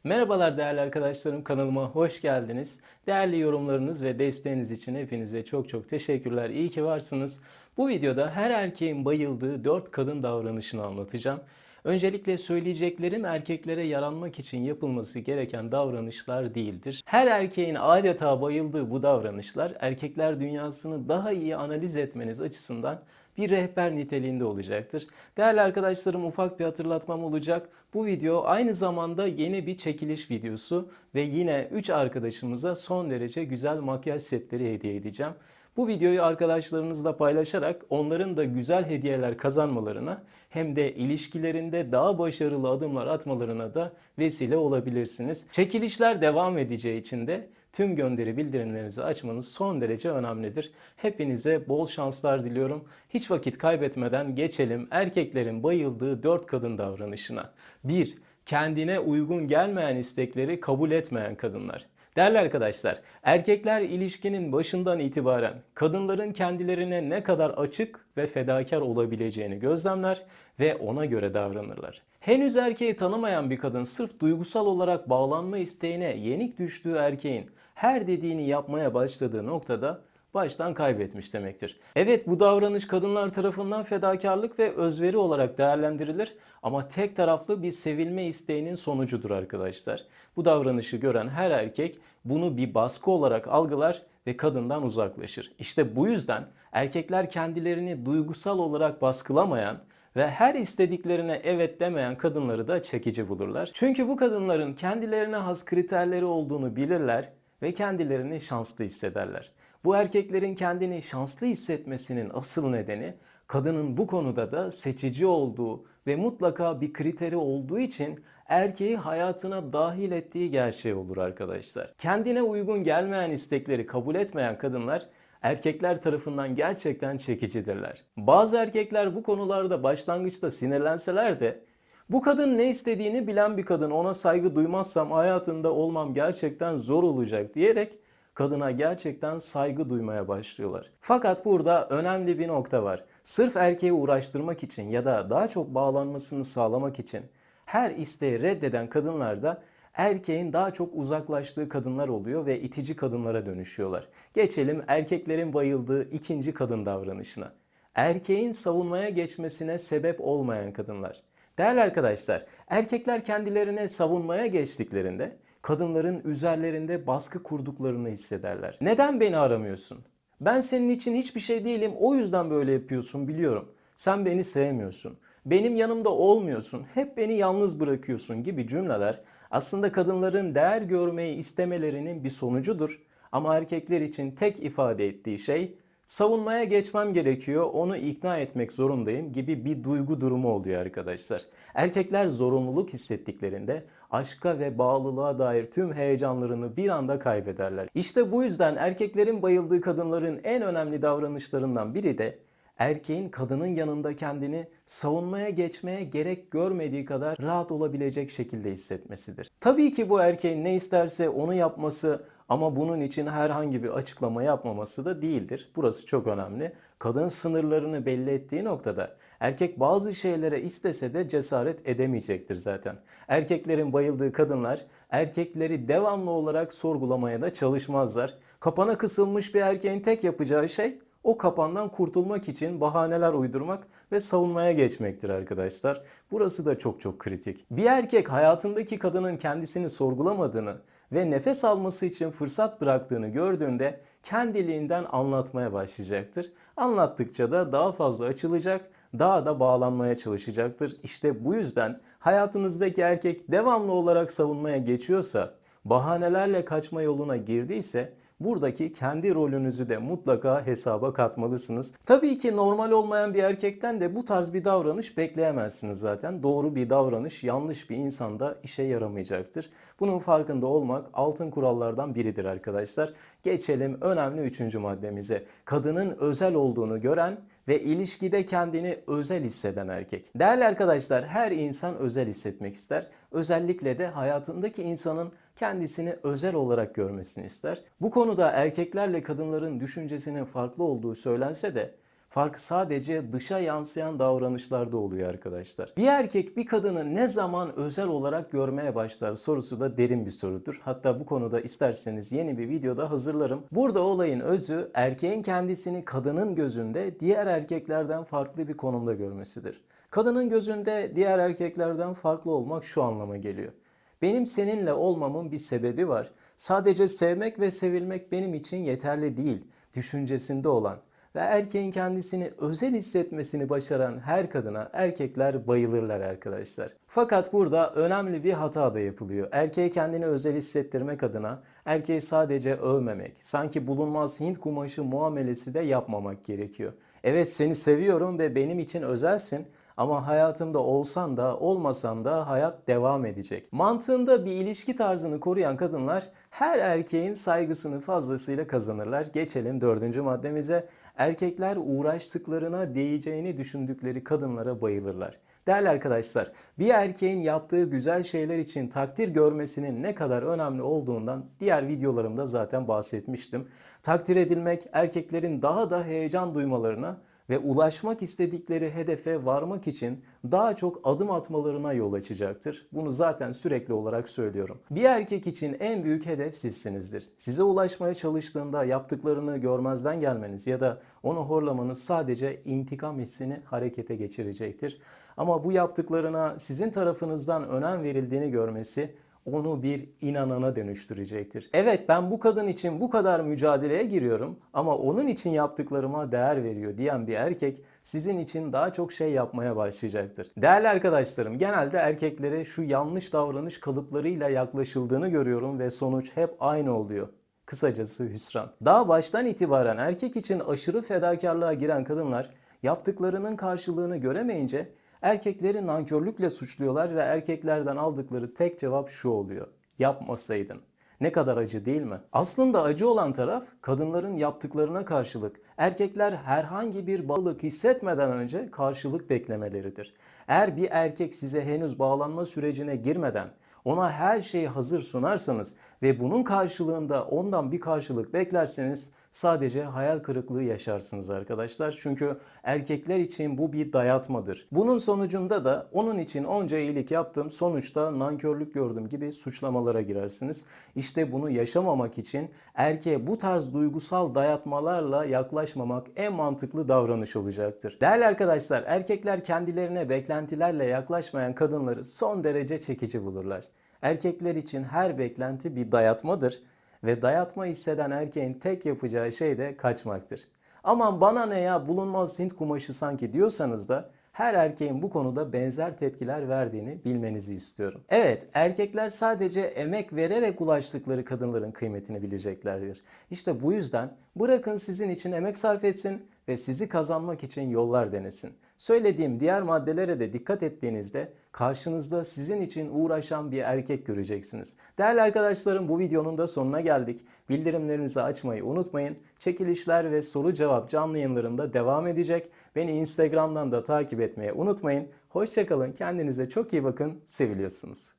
Merhabalar değerli arkadaşlarım, kanalıma hoş geldiniz. Değerli yorumlarınız ve desteğiniz için hepinize çok teşekkürler. İyi ki varsınız. Bu videoda her erkeğin bayıldığı 4 kadın davranışını anlatacağım. Öncelikle söyleyeceklerim erkeklere yaranmak için yapılması gereken davranışlar değildir. Her erkeğin adeta bayıldığı bu davranışlar erkekler dünyasını daha iyi analiz etmeniz açısından bir rehber niteliğinde olacaktır. Değerli arkadaşlarım, ufak bir hatırlatmam olacak. Bu video aynı zamanda yeni bir çekiliş videosu ve yine 3 arkadaşımıza son derece güzel makyaj setleri hediye edeceğim. Bu videoyu arkadaşlarınızla paylaşarak onların da güzel hediyeler kazanmalarına hem de ilişkilerinde daha başarılı adımlar atmalarına da vesile olabilirsiniz. Çekilişler devam edeceği için de tüm gönderi bildirimlerinizi açmanız son derece önemlidir. Hepinize bol şanslar diliyorum. Hiç vakit kaybetmeden geçelim erkeklerin bayıldığı 4 kadın davranışına. 1. Kendine uygun gelmeyen istekleri kabul etmeyen kadınlar. Değerli arkadaşlar, erkekler ilişkinin başından itibaren kadınların kendilerine ne kadar açık ve fedakar olabileceğini gözlemler ve ona göre davranırlar. Henüz erkeği tanımayan bir kadın sırf duygusal olarak bağlanma isteğine yenik düştüğü erkeğin her dediğini yapmaya başladığı noktada baştan kaybetmiş demektir. Evet, bu davranış kadınlar tarafından fedakarlık ve özveri olarak değerlendirilir ama tek taraflı bir sevilme isteğinin sonucudur arkadaşlar. Bu davranışı gören her erkek bunu bir baskı olarak algılar ve kadından uzaklaşır. İşte bu yüzden erkekler kendilerini duygusal olarak baskılamayan ve her istediklerine evet demeyen kadınları da çekici bulurlar. Çünkü bu kadınların kendilerine has kriterleri olduğunu bilirler ve kendilerini şanslı hissederler. Bu erkeklerin kendini şanslı hissetmesinin asıl nedeni kadının bu konuda da seçici olduğu ve mutlaka bir kriteri olduğu için erkeği hayatına dahil ettiği gerçeği olur arkadaşlar. Kendine uygun gelmeyen istekleri kabul etmeyen kadınlar erkekler tarafından gerçekten çekicidirler. Bazı erkekler bu konularda başlangıçta sinirlenseler de bu kadın ne istediğini bilen bir kadın, ona saygı duymazsam hayatında olmam gerçekten zor olacak diyerek kadına gerçekten saygı duymaya başlıyorlar. Fakat burada önemli bir nokta var. Sırf erkeği uğraştırmak için ya da daha çok bağlanmasını sağlamak için her isteği reddeden kadınlar da erkeğin daha çok uzaklaştığı kadınlar oluyor ve itici kadınlara dönüşüyorlar. Geçelim erkeklerin bayıldığı ikinci kadın davranışına. Erkeğin savunmaya geçmesine sebep olmayan kadınlar. Değerli arkadaşlar, erkekler kendilerine savunmaya geçtiklerinde kadınların üzerlerinde baskı kurduklarını hissederler. Neden beni aramıyorsun? Ben senin için hiçbir şey değilim, o yüzden böyle yapıyorsun biliyorum. Sen beni sevmiyorsun. Benim yanımda olmuyorsun. Hep beni yalnız bırakıyorsun gibi cümleler aslında kadınların değer görmeyi istemelerinin bir sonucudur. Ama erkekler için tek ifade ettiği şey savunmaya geçmem gerekiyor, onu ikna etmek zorundayım gibi bir duygu durumu oluyor arkadaşlar. Erkekler zorunluluk hissettiklerinde aşka ve bağlılığa dair tüm heyecanlarını bir anda kaybederler. İşte bu yüzden erkeklerin bayıldığı kadınların en önemli davranışlarından biri de erkeğin kadının yanında kendini savunmaya geçmeye gerek görmediği kadar rahat olabilecek şekilde hissetmesidir. Tabii ki bu erkeğin ne isterse onu yapması ama bunun için herhangi bir açıklama yapmaması da değildir. Burası çok önemli. Kadın sınırlarını belli ettiği noktada erkek bazı şeylere istese de cesaret edemeyecektir zaten. Erkeklerin bayıldığı kadınlar erkekleri devamlı olarak sorgulamaya da çalışmazlar. Kapana kısılmış bir erkeğin tek yapacağı şey o kapandan kurtulmak için bahaneler uydurmak ve savunmaya geçmektir arkadaşlar. Burası da çok kritik. Bir erkek hayatındaki kadının kendisini sorgulamadığını ve nefes alması için fırsat bıraktığını gördüğünde kendiliğinden anlatmaya başlayacaktır. Anlattıkça da daha fazla açılacak, daha da bağlanmaya çalışacaktır. İşte bu yüzden hayatınızdaki erkek devamlı olarak savunmaya geçiyorsa, bahanelerle kaçma yoluna girdiyse buradaki kendi rolünüzü de mutlaka hesaba katmalısınız. Tabii ki normal olmayan bir erkekten de bu tarz bir davranış bekleyemezsiniz zaten. Doğru bir davranış yanlış bir insanda işe yaramayacaktır. Bunun farkında olmak altın kurallardan biridir arkadaşlar. Geçelim önemli üçüncü maddemize. Kadının özel olduğunu gören ve ilişkide kendini özel hisseden erkek. Değerli arkadaşlar, her insan özel hissetmek ister. Özellikle de hayatındaki insanın kendisini özel olarak görmesini ister. Bu konuda erkeklerle kadınların düşüncesinin farklı olduğu söylense de Fark sadece dışa yansıyan davranışlarda oluyor arkadaşlar. Bir erkek bir kadını ne zaman özel olarak görmeye başlar sorusu da derin bir sorudur. Hatta bu konuda isterseniz yeni bir videoda hazırlarım. Burada olayın özü erkeğin kendisini kadının gözünde diğer erkeklerden farklı bir konumda görmesidir. Kadının gözünde diğer erkeklerden farklı olmak şu anlama geliyor: benim seninle olmamın bir sebebi var. Sadece sevmek ve sevilmek benim için yeterli değil düşüncesinde olan ve erkeğin kendisini özel hissetmesini başaran her kadına erkekler bayılırlar arkadaşlar. Fakat burada önemli bir hata da yapılıyor. Erkeğe kendini özel hissettirmek adına erkeği sadece övmemek, sanki bulunmaz Hint kumaşı muamelesi de yapmamak gerekiyor. Evet, seni seviyorum ve benim için özelsin ama hayatımda olsan da olmasan da hayat devam edecek mantığında bir ilişki tarzını koruyan kadınlar her erkeğin saygısını fazlasıyla kazanırlar. Geçelim dördüncü maddemize. Erkekler uğraştıklarına değeceğini düşündükleri kadınlara bayılırlar. Değerli arkadaşlar, bir erkeğin yaptığı güzel şeyler için takdir görmesinin ne kadar önemli olduğundan diğer videolarımda zaten bahsetmiştim. Takdir edilmek erkeklerin daha da heyecan duymalarına ve ulaşmak istedikleri hedefe varmak için daha çok adım atmalarına yol açacaktır. Bunu zaten sürekli olarak söylüyorum. Bir erkek için en büyük hedef sizsinizdir. Size ulaşmaya çalıştığında yaptıklarını görmezden gelmeniz ya da onu horlamanız sadece intikam hissini harekete geçirecektir. Ama bu yaptıklarına sizin tarafınızdan önem verildiğini görmesi onu bir inanana dönüştürecektir. Evet, ben bu kadın için bu kadar mücadeleye giriyorum ama onun için yaptıklarıma değer veriyor diyen bir erkek sizin için daha çok şey yapmaya başlayacaktır. Değerli arkadaşlarım, genelde erkeklere şu yanlış davranış kalıplarıyla yaklaşıldığını görüyorum ve sonuç hep aynı oluyor. Kısacası hüsran. Daha baştan itibaren erkek için aşırı fedakarlığa giren kadınlar yaptıklarının karşılığını göremeyince erkekleri nankörlükle suçluyorlar ve erkeklerden aldıkları tek cevap şu oluyor: yapmasaydın. Ne kadar acı değil mi? Aslında acı olan taraf kadınların yaptıklarına karşılık erkekler herhangi bir bağlılık hissetmeden önce karşılık beklemeleridir. Eğer bir erkek size henüz bağlanma sürecine girmeden ona her şeyi hazır sunarsanız ve bunun karşılığında ondan bir karşılık beklerseniz sadece hayal kırıklığı yaşarsınız arkadaşlar. Çünkü erkekler için bu bir dayatmadır. Bunun sonucunda da onun için onca iyilik yaptım, sonuçta nankörlük gördüm gibi suçlamalara girersiniz. İşte bunu yaşamamak için erkeğe bu tarz duygusal dayatmalarla yaklaşmamak en mantıklı davranış olacaktır. Değerli arkadaşlar, erkekler kendilerine beklentilerle yaklaşmayan kadınları son derece çekici bulurlar. Erkekler için her beklenti bir dayatmadır ve dayatma hisseden erkeğin tek yapacağı şey de kaçmaktır. Aman bana ne ya, bulunmaz Hint kumaşı sanki diyorsanız da her erkeğin bu konuda benzer tepkiler verdiğini bilmenizi istiyorum. Evet, erkekler sadece emek vererek ulaştıkları kadınların kıymetini bileceklerdir. İşte bu yüzden bırakın sizin için emek sarf etsin ve sizi kazanmak için yollar denesin. Söylediğim diğer maddelere de dikkat ettiğinizde karşınızda sizin için uğraşan bir erkek göreceksiniz. Değerli arkadaşlarım, bu videonun da sonuna geldik. Bildirimlerinizi açmayı unutmayın. Çekilişler ve soru cevap canlı yayınlarımda devam edecek. Beni Instagram'dan da takip etmeyi unutmayın. Hoşça kalın, kendinize çok iyi bakın, seviliyorsunuz.